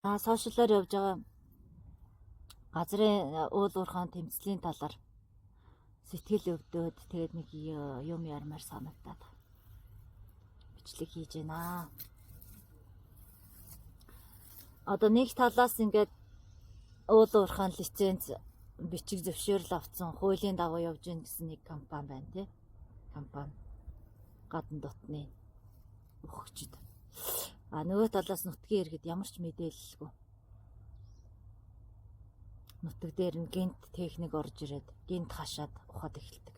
Сошиалаар явж байгаа газрын уул уурхайн тэмцлийн талаар сэтгэл өвдөөд тэгээд нэг юм ярмаар санагдаад бичлэг хийж байна. Одоо нэг талаас ингээд уул уурхайн лиценз бичиг зөвшөөрөл авсан хуулийн дагуу явж гин гэсэн нэг компани байна тий. Компани гадна дотны өгөгчд. Нөгөө талаас нутгийн иргэд ямар ч мэдээлэлгүй. Нутаг дээр нь гинт техник орж ирээд гинт хашаад ухаад эхэлдэг.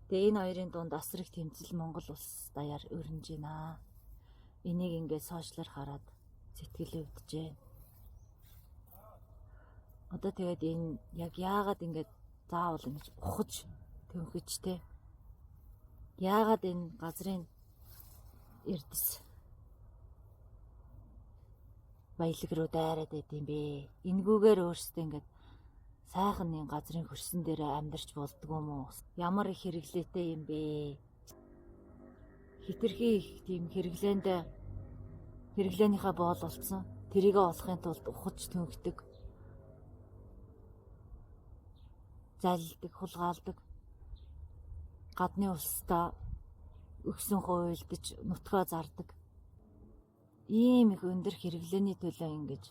Тэгээ энэ хоёрын дунд асар их тэмцэл Монгол улс даяар өрнөж байна. Энийг ингээд сошиалар хараад сэтгэл өвдөж. Одоо тэгээд энэ яг яагаад ингээд заавал ингэж ухаж төнхөж те. Яагаад энэ газрын эрдэс баялаг руу дайраад байд юм бэ? Энгүүгээр өөрсдөө ингээд сайхан нэг газрын хөрсөн дээр амьдарч болдгоо юм уу? Ямар их хэрэглээтэй юм бэ? Хитрхи их тийм хэрэглээнийхээ боол болцсон. Тэрийгэ олохын тулд ухаж төнхдөг. Залилдаг, хулгаалдаг. Гадны улстай өгсөн хуйлдаж нутгаа зардаг. Ийм их өндөр хэрэглээний төлөө ингэж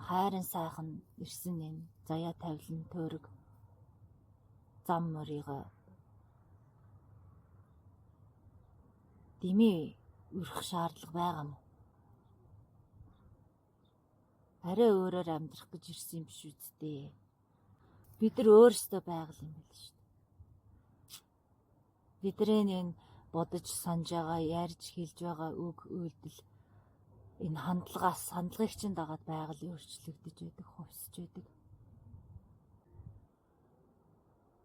хайрын сайхан ирсэн энэ заяа тавилан төөрөг зам мөрийгөө дэмий өрөх шаардлага байгаа юм. Арай өөрөөр амьдрах гэж ирсэн юм биш үсттэй. Бид нар өөрсдөө байгаль юм байл шүү дээ. Бидний энэ бодож санаж байгаа, ярьж хэлж байгаа үг үйлдэл энэ хандлагыг чинь дагаад байгаль өөрчлөгдөж байдаг, хувьсж байдаг.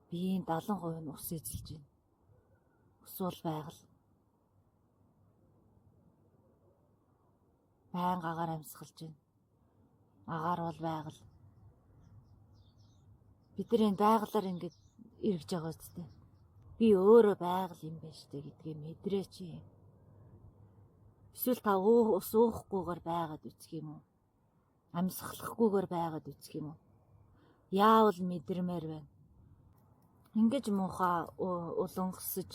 Биеийн 70% нь ус эзэлж байна. Ус бол байгаль. Байнга агаар амьсгалж байна. Агаар бол байгаль. Бид нар энэ байгалаар ингэж эргэж байгаа үстэй. Би өөрөө байгаль юм байна штэ гэдгийг мэдрээч юм. Эсвэл та ус уухгүйгээр байгаад үсэх юм уу? Амьсгалахгүйгээр байгаад үсэх юм уу? Яавал мэдэрмээр байна. Ингэж муухай улангасж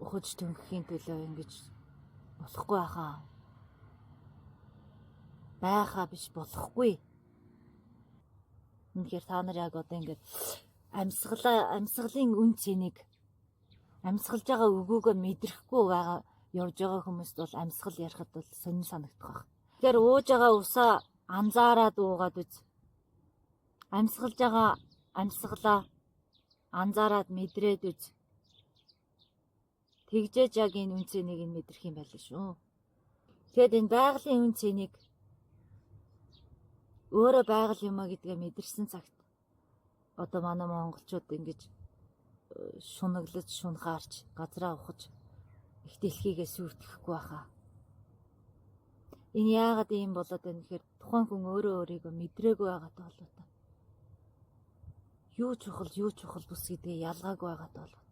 ухаж төнхийн төлөө ингэж болохгүй хаа. Байхаа биш болохгүй. Үнэхээр та нар яг одоо ингэж амьсгалын үн цэнийг амьсгалж байгаа өгөөгөө мэдрэхгүй байгаа явж байгаа хүмүүст бол амьсгал ярихад бол сонин санагдах байх. Тэгэхээр ууж байгаа усаа анзаараад уугаад үз. Амьсгалж байгаа амьсгалаа анзаараад мэдрээд үз. Тэгжээж яг энэ үн цэнийг нь мэдрэх юм байл шүү. Тэгэхэд энэ байгалийн үн цэнийг өөрөө байгаль юмаа гэдгээ мэдэрсэн цагт одоо манай монголчууд ингэж шунаглаж, шунхаарч, газраа ухаж их дэлхийгээ сүртгэхгүй байхаа. Энэ яагаад ийм болоод байна гэхээр тухайн хүн өөрөө өөрийгөө мэдрээгүй байгаад болоо та. Юу чухал бус гэдгээ ялгаагүй байгаад болоо.